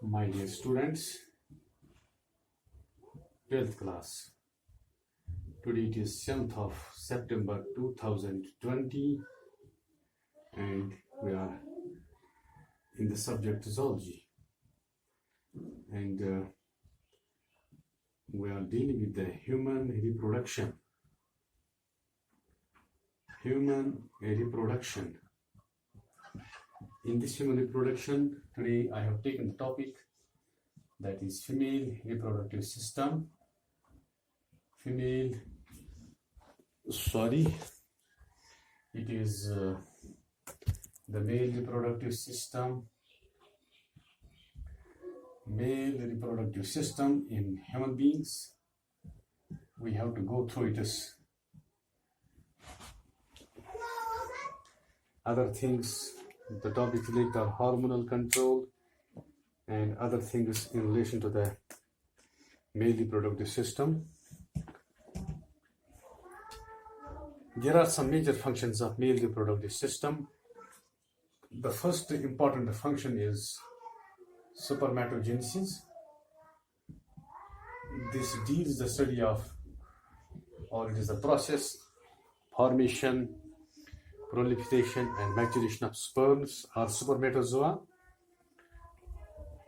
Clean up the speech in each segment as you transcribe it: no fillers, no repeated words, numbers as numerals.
My dear students, 12th class. Today it is 7th of September 2020 and we are in the subject zoology, and we are dealing with the human reproduction. In this human reproduction, today I have taken the topic that is female reproductive system. It is the male reproductive system. Male reproductive system in human beings. We have to go through it as other things. The topic related are hormonal control and other things in relation to the male reproductive system. There are some major functions of male reproductive system. The first important function is spermatogenesis. This deals the study of, or it is the process, formation, proliferation and maturation of sperms or spermatozoa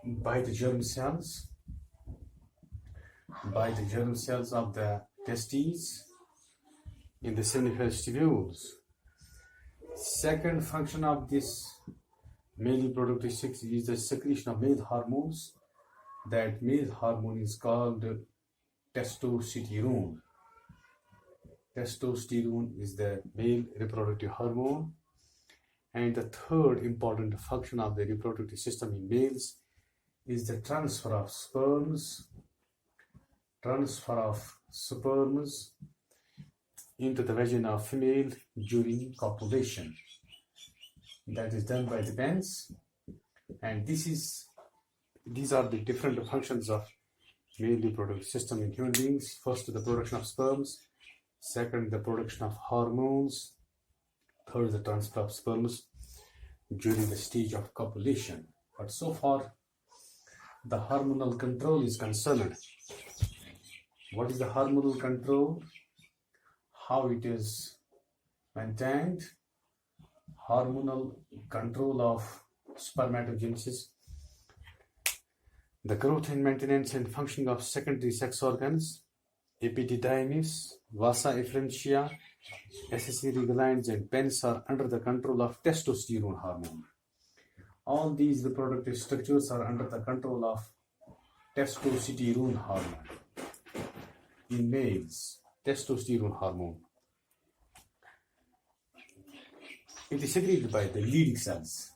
by the germ cells of the testes in the seminiferous tubules. Second function of this male reproductive system is the secretion of male hormones. That male hormone is called testosterone. Testosterone is the male reproductive hormone. And the third important function of the reproductive system in males is the transfer of sperms into the vagina of female during copulation. That is done by the pens. And these are the different functions of male reproductive system in human beings. First, the production of sperms. Second, the production of hormones. Third, the transfer of sperms during the stage of copulation. But so far, the hormonal control is concerned. What is the hormonal control? How it is maintained? Hormonal control of spermatogenesis, the growth and maintenance and functioning of secondary sex organs, epididymis, vasa efferentia, accessory glands and pens are under the control of testosterone hormone. All these reproductive structures are under the control of testosterone hormone. In males, testosterone hormone. It is secreted by the Leydig cells.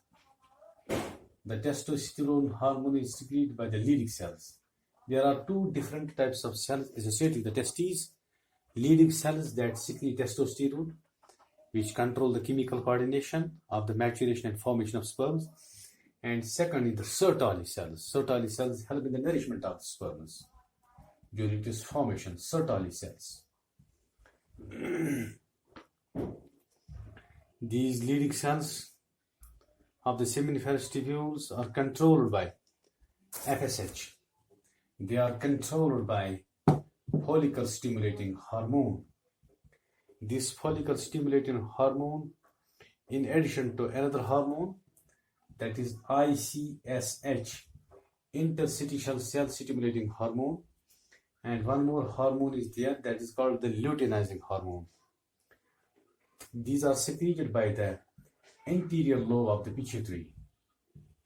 The testosterone hormone is secreted by the Leydig cells. There are two different types of cells associated with the testes. Leydig cells that secrete testosterone, which control the chemical coordination of the maturation and formation of sperms. And second is the Sertoli cells. Sertoli cells help in the nourishment of sperms during this formation. Sertoli cells. These Leydig cells of the seminiferous tubules are controlled by FSH. They are controlled by follicle stimulating hormone. This follicle stimulating hormone, in addition to another hormone, that is ICSH, interstitial cell stimulating hormone, and one more hormone is there that is called the luteinizing hormone. These are secreted by the anterior lobe of the pituitary.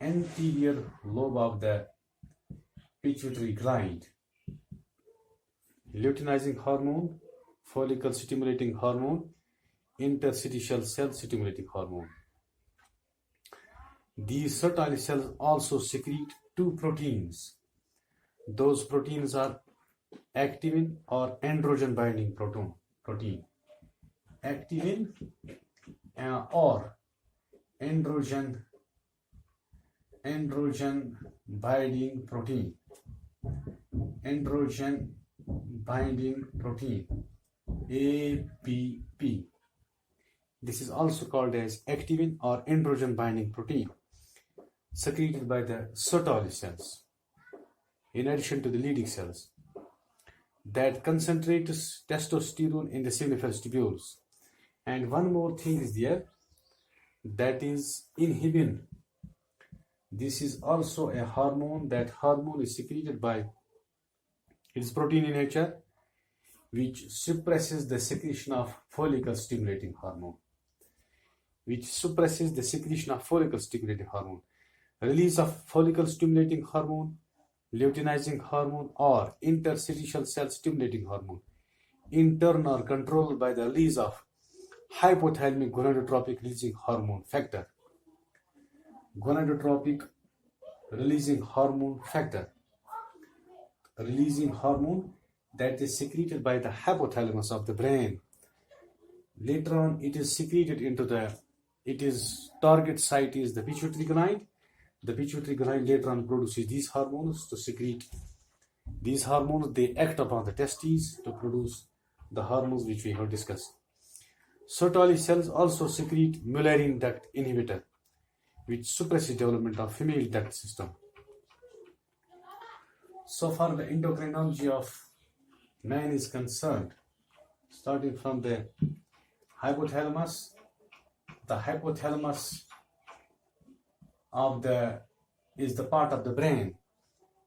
Anterior lobe of the pituitary gland. Luteinizing hormone, follicle stimulating hormone, interstitial cell stimulating hormone. These Sertoli cells also secrete two proteins. Those proteins are activin or androgen binding protein. Activin or androgen binding protein. Androgen binding protein, ABP. This is also called as activin or androgen binding protein, secreted by the Sertoli cells. in addition to the Leydig cells, that concentrates testosterone in the seminiferous tubules. And one more thing is there, that is inhibin. This is also a hormone. That hormone is secreted by, it is protein in nature, which suppresses the secretion of follicle stimulating hormone. Release of follicle stimulating hormone, luteinizing hormone, or interstitial cell stimulating hormone in turn are controlled by the release of hypothalamic gonadotropic releasing hormone factor. Releasing hormone that is secreted by the hypothalamus of the brain. Later on, it is secreted into its target site is the pituitary gland. The pituitary gland later on produces these hormones to secrete. These hormones, they act upon the testes to produce the hormones which we have discussed. Sertoli cells also secrete Mullerian duct inhibitor, which suppresses development of female duct system. So far, the endocrinology of man is concerned, starting from the hypothalamus. The hypothalamus is the part of the brain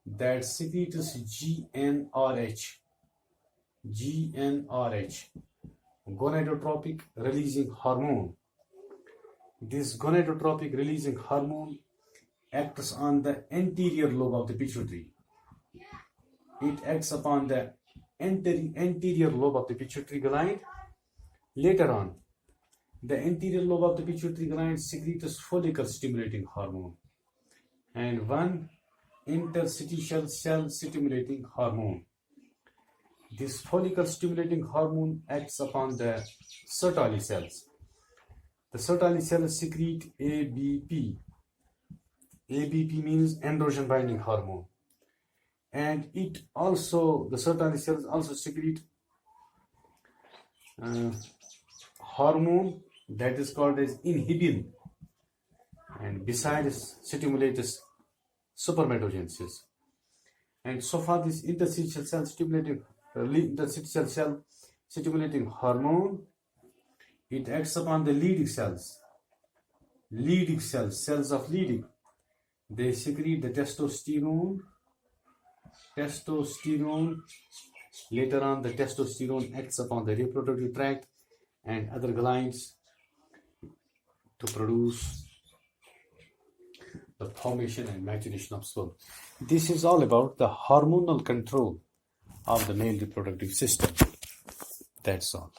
that secretes GnRH, gonadotropic releasing hormone. This gonadotropic releasing hormone acts on the anterior lobe of the pituitary. It acts upon the anterior lobe of the pituitary gland. Later on, the anterior lobe of the pituitary gland secretes follicle stimulating hormone and one interstitial cell stimulating hormone. This follicle stimulating hormone acts upon the Sertoli cells. The Sertoli cells secrete ABP. ABP means androgen binding hormone. And the Sertoli cells also secrete hormone that is called as inhibin, and besides stimulates spermatogenesis. And so far, this interstitial cell stimulating hormone, it acts upon the Leydig cells. Cells of Leydig, they secrete the testosterone. Later on, the testosterone acts upon the reproductive tract and other glands to produce the formation and maturation of sperm. This is all about the hormonal control of the male reproductive system. That's all.